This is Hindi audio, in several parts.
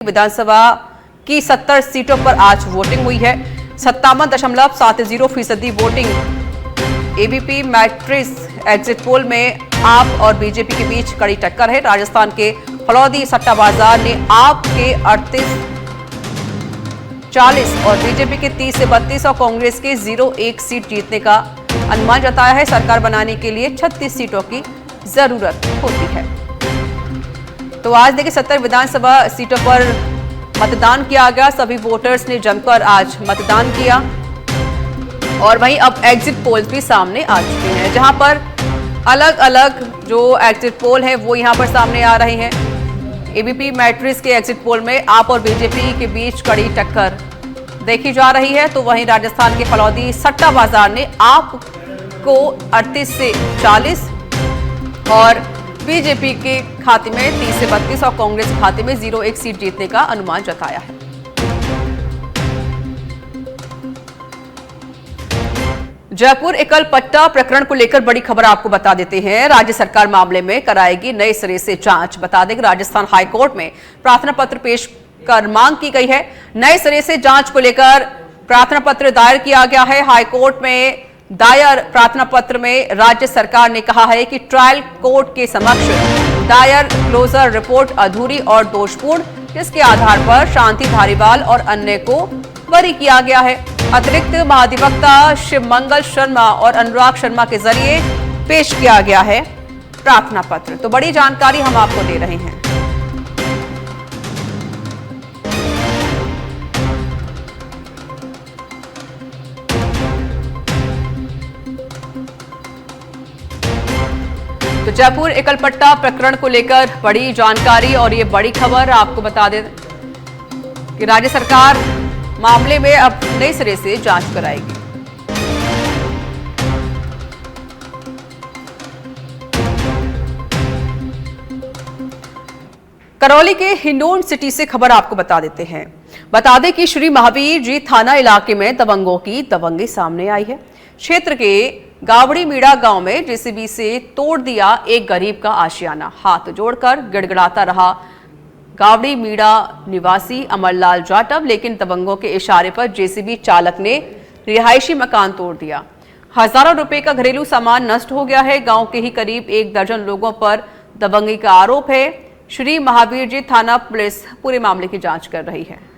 विधानसभा की 70 सीटों पर आज वोटिंग हुई है। 57.70% voting. ABP matrix exit poll में आप और बीजेपी के बीच कड़ी टक्कर है। राजस्थान के फलौदी सट्टा बाजार ने आप के 38-40 और बीजेपी के 30 से 32 और कांग्रेस के 0-1 सीट जीतने का अनुमान जताया है। सरकार बनाने के लिए 36 सीटों की जरूरत होती है। तो आज देखिए 70 विधानसभा सीटों पर मतदान किया गया। सभी वोटर्स ने जमकर आज मतदान किया और वहीं अब एग्जिट पोल्स भी सामने आ चुके हैं, जहां पर अलग अलग जो एग्जिट पोल हैं वो यहां पर सामने आ रहे हैं। एबीपी मैट्रिक्स के एग्जिट पोल में आप और बीजेपी के बीच कड़ी टक्कर देखी जा रही है। तो वहीं राजस्थान के फलौदी सट्टा बाजार ने आप को 38 से 40 और बीजेपी के खाते में 30 से 32 और कांग्रेस के खाते में 0-1 सीट जीतने का अनुमान जताया है। जयपुर एकल पट्टा प्रकरण को लेकर बड़ी खबर आपको बता देते हैं। राज्य सरकार मामले में कराएगी नए सिरे से जांच। बता दें कि राजस्थान हाईकोर्ट में प्रार्थना पत्र पेश कर मांग की गई है। नए सिरे से जांच को लेकर प्रार्थना पत्र दायर किया गया है। हाईकोर्ट में दायर प्रार्थना पत्र में राज्य सरकार ने कहा है कि ट्रायल कोर्ट के समक्ष दायर क्लोजर रिपोर्ट अधूरी और दोषपूर्ण, जिसके आधार पर शांति धारीवाल और अन्य को बरी किया गया है। अतिरिक्त महाधिवक्ता शिवमंगल शर्मा और अनुराग शर्मा के जरिए पेश किया गया है प्रार्थना पत्र। तो बड़ी जानकारी हम आपको दे रहे हैं। तो जयपुर एकलपट्टा प्रकरण को लेकर बड़ी जानकारी और ये बड़ी खबर आपको बता दें कि राज्य सरकार मामले में अब नए सिरे से जांच कराएगी। करौली के हिंडोन सिटी से खबर आपको बता देते हैं। बता दें कि श्री महावीर जी थाना इलाके में दबंगों की दबंगी सामने आई है। क्षेत्र के गावड़ी मीड़ा गांव में जेसीबी से तोड़ दिया एक गरीब का आशियाना। हाथ जोड़कर गिड़गिड़ाता रहा गावड़ी मीड़ा निवासी अमरलाल जाटव, लेकिन दबंगों के इशारे पर जेसीबी चालक ने रिहायशी मकान तोड़ दिया। हजारों रुपए का घरेलू सामान नष्ट हो गया है। गांव के ही करीब 1 दर्जन लोगों पर दबंगी का आरोप है। श्री महावीर जी थाना पुलिस पूरे मामले की जांच कर रही है।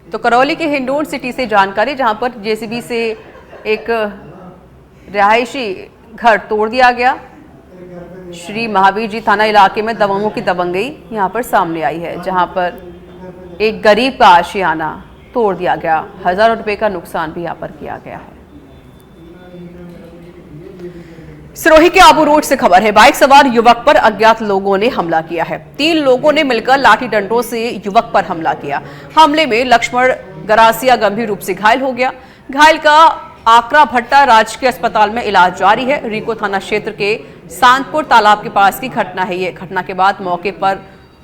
तो करौली के हिंडोन सिटी से जानकारी, जहां पर जेसीबी से एक रिहायशी घर तोड़ दिया गया। श्री महावीर जी थाना इलाके में दबंगों की दबंगई यहां पर सामने आई है, जहां पर एक गरीब का आशियाना तोड़ दिया गया। हजारों रुपए का नुकसान भी यहां पर किया गया है। सिरोही के आबू रोड से खबर है। बाइक सवार युवक पर अज्ञात लोगों ने हमला किया है। 3 लोगों ने मिलकर लाठी डंडों से युवक पर हमला किया। हमले में लक्ष्मण गरासिया गंभीर रूप से घायल हो गया। घायल का आकरा भट्टा राजकीय अस्पताल में इलाज जारी है। रिको थाना क्षेत्र के सांतपुर तालाब के पास की घटना है। ये घटना के बाद मौके पर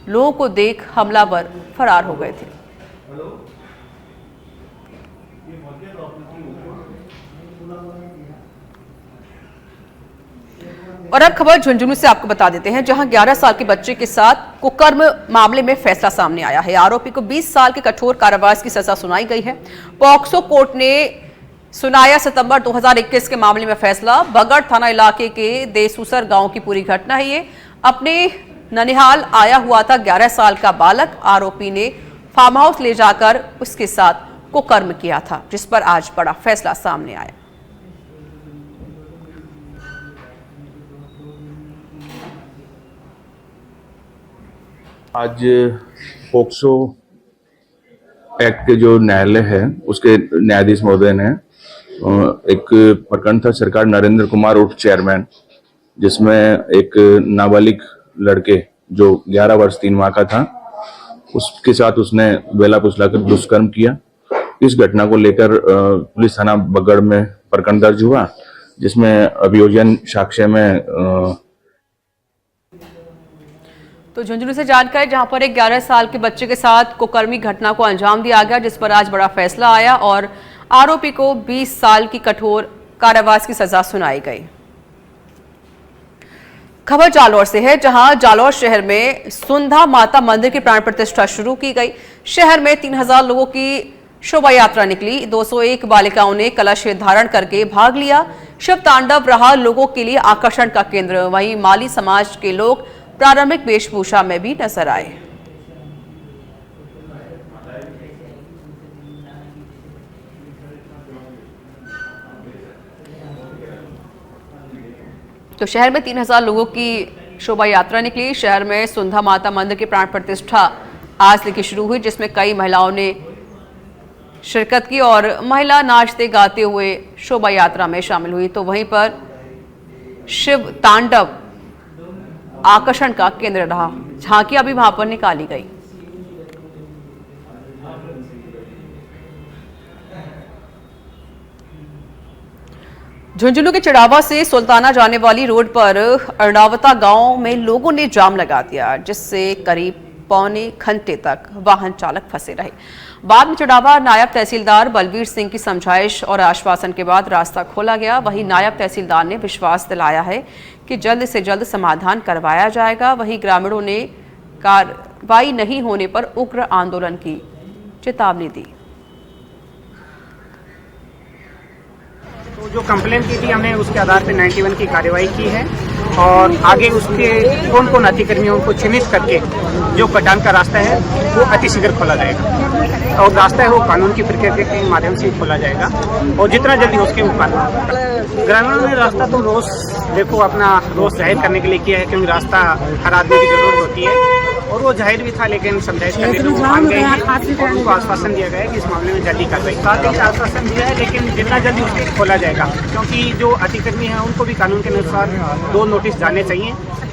लोगों को देख हमलावर फरार हो गए थे। और अब खबर झुंझुनू से आपको बता देते हैं, जहां 11 साल के बच्चे के साथ कुकर्म मामले में फैसला सामने आया है। आरोपी को 20 साल के कठोर कारावास की सजा सुनाई गई है। पॉक्सो कोर्ट ने सुनाया सितंबर 2021 के मामले में फैसला। बगड़ थाना इलाके के देसूसर गांव की पूरी घटना है ये। अपने ननिहाल आया हुआ था 11 साल का बालक। आरोपी ने फार्म हाउस ले जाकर उसके साथ कुकर्म किया था, जिस पर आज बड़ा फैसला सामने आया। आज पोक्सो एक्ट के जो न्यायालय है उसके न्यायाधीश महोदय ने एक प्रकरण था सरकार नरेंद्र कुमार उर्फ चेयरमैन, जिसमें एक नाबालिग लड़के जो 11 वर्ष 3 माह का था, उसके साथ उसने बेला फुसलाकर दुष्कर्म किया। इस घटना को लेकर पुलिस थाना बगड़ में प्रकरण दर्ज हुआ, जिसमें अभियोजन साक्ष्य में तो झुंझुनू से जानकारी, जहां पर एक 11 साल के बच्चे के साथ कुकर्मी घटना को अंजाम दिया गया, जिस पर आज बड़ा फैसला आया और आरोपी को 20 साल की कठोर कारावास की सजा सुनाई गई। खबर जालौर से है, जहां जालौर शहर में सुंधा माता मंदिर की प्राण प्रतिष्ठा शुरू की गई। शहर में 3000 लोगों की शोभा यात्रा निकली। 201 बालिकाओं ने कलश धारण करके भाग लिया। शिव तांडव रहा लोगों के लिए आकर्षण का केंद्र। वहीं माली समाज के लोग प्रारंभिक वेशभूषा में भी नजर आए। तो शहर में 3000 लोगों की शोभा यात्रा निकली। शहर में सुंधा माता मंदिर की प्राण प्रतिष्ठा आज से शुरू हुई, जिसमें कई महिलाओं ने शिरकत की और महिला नाचते गाते हुए शोभा यात्रा में शामिल हुई। तो वहीं पर शिव तांडव आकर्षण का केंद्र रहा। झांकियां भी वहां पर निकाली गई। झुंझुनू के चिड़ावा से सुल्ताना जाने वाली रोड पर अर्णावता गांव में लोगों ने जाम लगा दिया, जिससे करीब पौने घंटे तक वाहन चालक फंसे रहे। बाद में चिड़ावा नायब तहसीलदार बलवीर सिंह की समझाइश और आश्वासन के बाद रास्ता खोला गया। वहीं नायब तहसीलदार ने विश्वास दिलाया है कि जल्द से जल्द समाधान करवाया जाएगा। वहीं ग्रामीणों ने कार्रवाई नहीं होने पर उग्र आंदोलन की चेतावनी दी। तो जो कंप्लेन की थी हमने उसके आधार पर 91 की कार्रवाई की है और आगे उसके कौन कौन अतिक्रमियों को चिन्हित करके जो कटान का रास्ता है वो अतिशीघ्र खोला जाएगा और रास्ता है वो कानून की प्रक्रिया के माध्यम से खोला जाएगा और जितना जल्दी हो सके वो कानून। ग्रामीणों ने रास्ता तो रोज देखो अपना रोज जाहिर करने के लिए किया है, क्योंकि रास्ता हर आदमी की जरूरत होती है और वो जाहिर भी था, लेकिन समझाइश करने पर मान गए हैं और उनको आश्वासन दिया गया है कि इस मामले में जल्दी कार्रवाई। साथ ही आश्वासन दिया है, लेकिन जितना जल्दी उसको खोला जाएगा, क्योंकि जो अतिक्रमी है उनको भी कानून के अनुसार 2 नोटिस जाने चाहिए।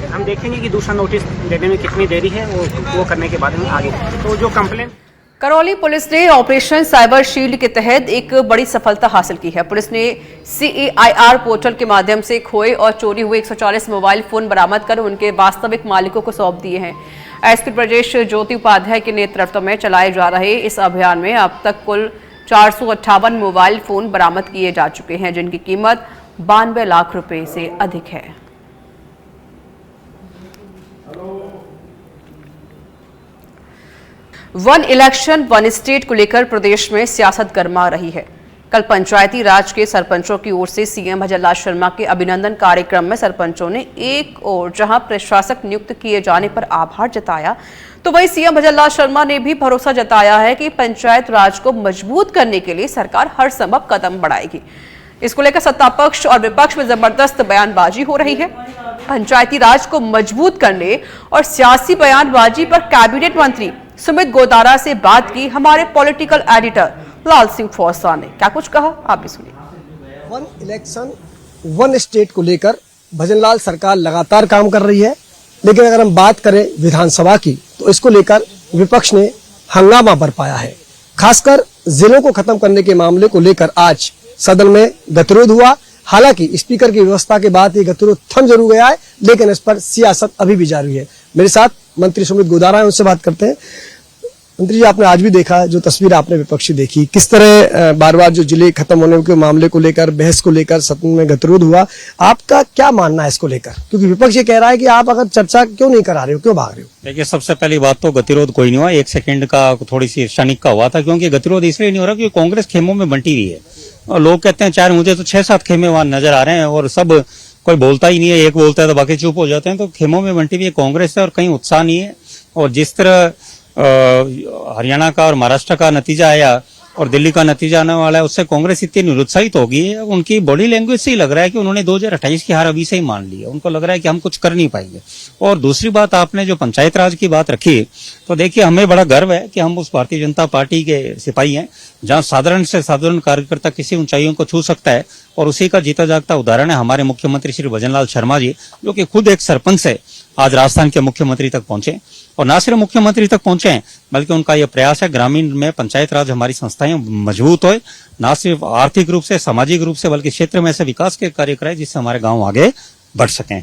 हम देखेंगे कि दूसरा नोटिस देने में कितनी देरी है, वो करने के बाद में आगे। तो जो कंप्लेन करौली पुलिस ने ऑपरेशन साइबर शील्ड के तहत एक बड़ी सफलता हासिल की है। पुलिस ने CAIR पोर्टल के माध्यम से खोए और चोरी हुए 140 मोबाइल फोन बरामद कर उनके वास्तविक मालिकों को सौंप दिए हैं। एसपी ब्रजेश ज्योति उपाध्याय के नेतृत्व में चलाए जा रहे इस अभियान में अब तक कुल 458 मोबाइल फोन बरामद किए जा चुके हैं, जिनकी कीमत 92 लाख रुपए से अधिक है। वन इलेक्शन वन स्टेट को लेकर प्रदेश में सियासत गर्मा रही है। कल पंचायती राज के सरपंचों की ओर से सीएम भजनलाल शर्मा के अभिनंदन कार्यक्रम में सरपंचों ने एक ओर जहां प्रशासक नियुक्त किए जाने पर आभार जताया, तो वहीं सीएम भजनलाल शर्मा ने भी भरोसा जताया है कि पंचायत राज को मजबूत करने के लिए सरकार हर संभव कदम बढ़ाएगी। इसको लेकर सत्ता पक्ष और विपक्ष में जबरदस्त बयानबाजी हो रही है। पंचायती राज को मजबूत करने और सियासी बयानबाजी पर कैबिनेट मंत्री सुमित गोदारा से बात की हमारे पॉलिटिकल एडिटर लाल सिंह फौसा ने। क्या कुछ कहा, आप भी सुनिए। वन इलेक्शन वन स्टेट को लेकर भजनलाल सरकार लगातार काम कर रही है, लेकिन अगर हम बात करें विधानसभा की तो इसको लेकर विपक्ष ने हंगामा बरपाया है। खासकर जिलों को खत्म करने के मामले को लेकर आज सदन में गतिरोध हुआ। हालांकि स्पीकर की व्यवस्था के बाद ये गतिरोध थम जरूर गया है, लेकिन इस पर सियासत अभी भी जारी है। मेरे साथ मंत्री सुमित गोदारा है, उनसे बात करते हैं। मंत्री जी, आपने आज भी देखा जो तस्वीर आपने विपक्षी देखी, किस तरह बार बार जो जिले खत्म होने के मामले को लेकर बहस को लेकर सदन में गतिरोध हुआ, आपका क्या मानना है इसको लेकर? क्योंकि विपक्ष ये कह रहा है कि आप अगर चर्चा क्यों नहीं करा रहे हो, क्यों भाग रहे हो? देखिए, सबसे पहली बात तो गतिरोध कोई नहीं हुआ। 1 सेकंड का थोड़ी सी क्षणिक का हुआ था, क्योंकि गतिरोध इसलिए नहीं हो रहा क्योंकि कांग्रेस खेमों में बंटी हुई है और लोग कहते हैं, चाहे मुझे तो 6-7 खेमे वहां नजर आ रहे हैं और सब कोई बोलता ही नहीं है। एक बोलता है तो बाकी चुप हो जाते हैं। तो खेमों में बंटी हुई है कांग्रेस है और कहीं उत्साह नहीं है। और जिस तरह हरियाणा का और महाराष्ट्र का नतीजा आया और दिल्ली का नतीजा आने वाला है, उससे कांग्रेस इतनी निरुत्साहित हो गई है। उनकी बॉडी लैंग्वेज से ही लग रहा है कि उन्होंने 2028 की हार अभी से ही मान ली है। उनको लग रहा है कि हम कुछ कर नहीं पाएंगे। और दूसरी बात, आपने जो पंचायत राज की बात रखी, तो देखिए हमें बड़ा गर्व है कि हम उस भारतीय जनता पार्टी के सिपाही हैं जहां साधारण से साधारण कार्यकर्ता किसी ऊंचाइयों को छू सकता है। और उसी का जीता जागता उदाहरण है हमारे मुख्यमंत्री श्री भजनलाल शर्मा जी, जो कि खुद एक सरपंच से आज राजस्थान के मुख्यमंत्री तक पहुंचे। और न सिर्फ मुख्यमंत्री तक पहुंचे हैं, बल्कि उनका यह प्रयास है ग्रामीण में पंचायत राज हमारी संस्थाएं मजबूत होए, न सिर्फ आर्थिक रूप से, सामाजिक रूप से, बल्कि क्षेत्र में ऐसे विकास के कार्य कराए जिससे हमारे गांव आगे बढ़ सकें।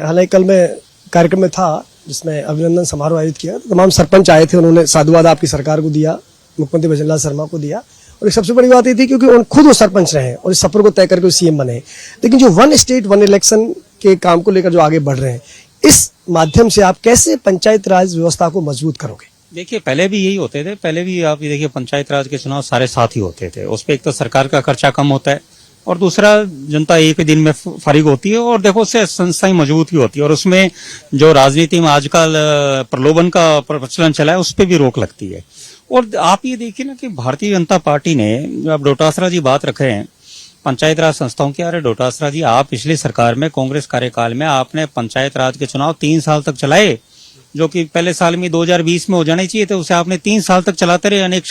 हालांकि कल मैं कार्यक्रम में था जिसमें अभिनंदन समारोह आयोजित किया, तमाम सरपंच आए थे, उन्होंने साधुवाद आपकी सरकार को दिया, मुख्यमंत्री भजनलाल शर्मा को दिया और सबसे बड़ी बात ये थी क्योंकि खुद वो सरपंच रहे हैं और इस सफर को तय करके सीएम बने। लेकिन जो वन स्टेट वन इलेक्शन के काम को लेकर जो आगे बढ़ रहे हैं, इस माध्यम से आप कैसे पंचायत राज व्यवस्था को मजबूत करोगे? देखिए, पहले भी यही होते थे। पहले भी आप ये देखिए, पंचायत राज के चुनाव सारे साथ ही होते थे। उस पर एक तो सरकार का खर्चा कम होता है और दूसरा जनता एक ही दिन में फारिग होती है और देखो उससे संस्थाएं मजबूत ही होती है। और उसमें जो राजनीति में आजकल प्रलोभन का प्रचलन चला है, उस पर भी रोक लगती है। और आप ये देखिए ना कि भारतीय जनता पार्टी ने, अब डोटासरा जी बात रखे हैं पंचायत राज संस्थाओं की, अरे डोटासरा जी, आप पिछली सरकार में कांग्रेस कार्यकाल में आपने पंचायत राज के चुनाव 3 साल तक चलाए, जो कि पहले साल में 2020 में हो जाने चाहिए थे। उसे आपने 3 साल तक चलाते रहे अनेक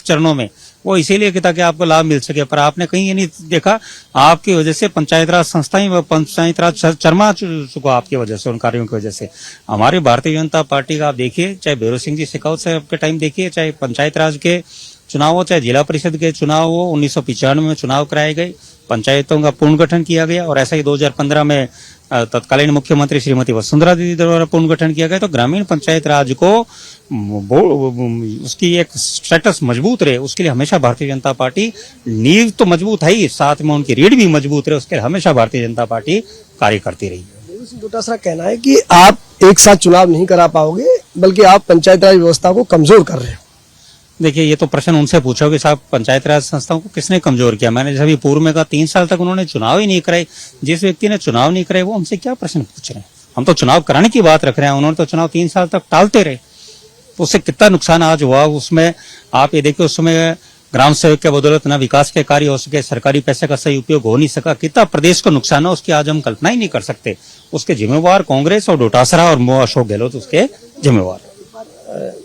चरणों में, वो इसीलिए कि ताकि आपको लाभ मिल सके। पर आपने कहीं ये नहीं देखा, आपकी वजह से पंचायत राज संस्थाएं व पंचायत राज चरमा चुका आपकी वजह से, उन कार्यों की वजह से। हमारी भारतीय जनता पार्टी का आप देखिए, चाहे भैरव सिंह जी शेखावत साहब के टाइम देखिए, चाहे पंचायत राज के चुनाव हो, चाहे जिला परिषद के चुनाव हो, 1995 में चुनाव कराए गए, पंचायतों का पुनर्गठन किया गया और ऐसा ही 2015 में तत्कालीन मुख्यमंत्री श्रीमती वसुंधरा दीदी द्वारा पुनर्गठन किया गया। तो ग्रामीण पंचायत राज को उसकी एक स्टेटस मजबूत रहे, उसके लिए हमेशा भारतीय जनता पार्टी, नींव तो मजबूत है ही, साथ में उनकी रीढ़ भी मजबूत रहे, उसके लिए हमेशा भारतीय जनता पार्टी कार्य करती रही है। डोटासरा कहना है कि आप एक साथ चुनाव नहीं करा पाओगे, बल्कि आप पंचायत राज व्यवस्था को कमजोर कर रहे हो। देखिए, ये तो प्रश्न उनसे पूछोगे साहब, पंचायत राज संस्थाओं को किसने कमजोर किया? मैंने जब पूर्व में कहा 3 साल तक उन्होंने चुनाव ही नहीं कराए। जिस व्यक्ति ने चुनाव नहीं कराए वो हमसे क्या प्रश्न पूछ रहे हैं? हम तो चुनाव कराने की बात रख रहे हैं, उन्होंने तो चुनाव 3 साल तक टालते रहे। तो उससे कितना नुकसान आज हुआ उसमें आप ये देखिए। उस समय ग्राम सेवक के बदौलत न विकास के कार्य हो सके, सरकारी पैसे का सही उपयोग हो नहीं सका, कितना प्रदेश को नुकसान है उसकी आज हम कल्पना ही नहीं कर सकते। उसके जिम्मेवार कांग्रेस और डोटासरा और अशोक गहलोत उसके जिम्मेवार।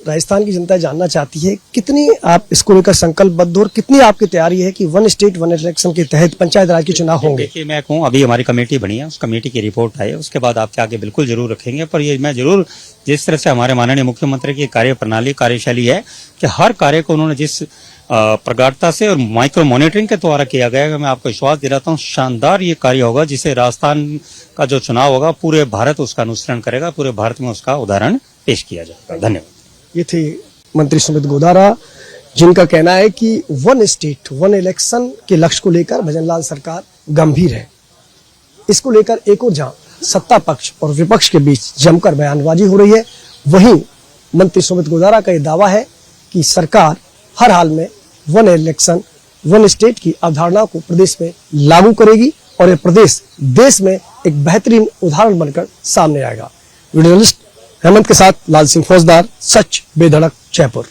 राजस्थान की जनता जानना चाहती है कितनी आप इसको लेकर संकल्पबद्ध हो और कितनी आपकी तैयारी है कि वन स्टेट वन इलेक्शन के तहत पंचायत राज के चुनाव होंगे? देखिए, मैं कहूँ अभी हमारी कमेटी बनी है, उस कमेटी की रिपोर्ट आई है, उसके बाद आपके आगे बिल्कुल जरूर रखेंगे। पर ये मैं जरूर, जिस तरह से हमारे माननीय मुख्यमंत्री की कार्यशैली है कि हर कार्य को उन्होंने जिस प्रगाढ़ता से और माइक्रो मॉनिटरिंग के द्वारा किया गया है, मैं आपको विश्वास दिलाता हूँ शानदार ये कार्य होगा, जिसे राजस्थान का जो चुनाव होगा पूरे भारत उसका अनुसरण करेगा, पूरे भारत में उसका उदाहरण पेश किया जाएगा। धन्यवाद। ये थे मंत्री सुमित गोदारा, जिनका कहना है कि वन स्टेट वन इलेक्शन के लक्ष्य को लेकर भजनलाल सरकार गंभीर है। इसको लेकर एक और जहां सत्ता पक्ष और विपक्ष के बीच जमकर बयानबाजी हो रही है, वहीं मंत्री सुमित गोदारा का यह दावा है कि सरकार हर हाल में वन इलेक्शन वन स्टेट की अवधारणा को प्रदेश में लागू करेगी और यह प्रदेश देश में एक बेहतरीन उदाहरण बनकर सामने आएगा। वीडियो जर्नलिस्ट हेमंत के साथ लाल सिंह फौजदार, सच बेधड़क, जयपुर।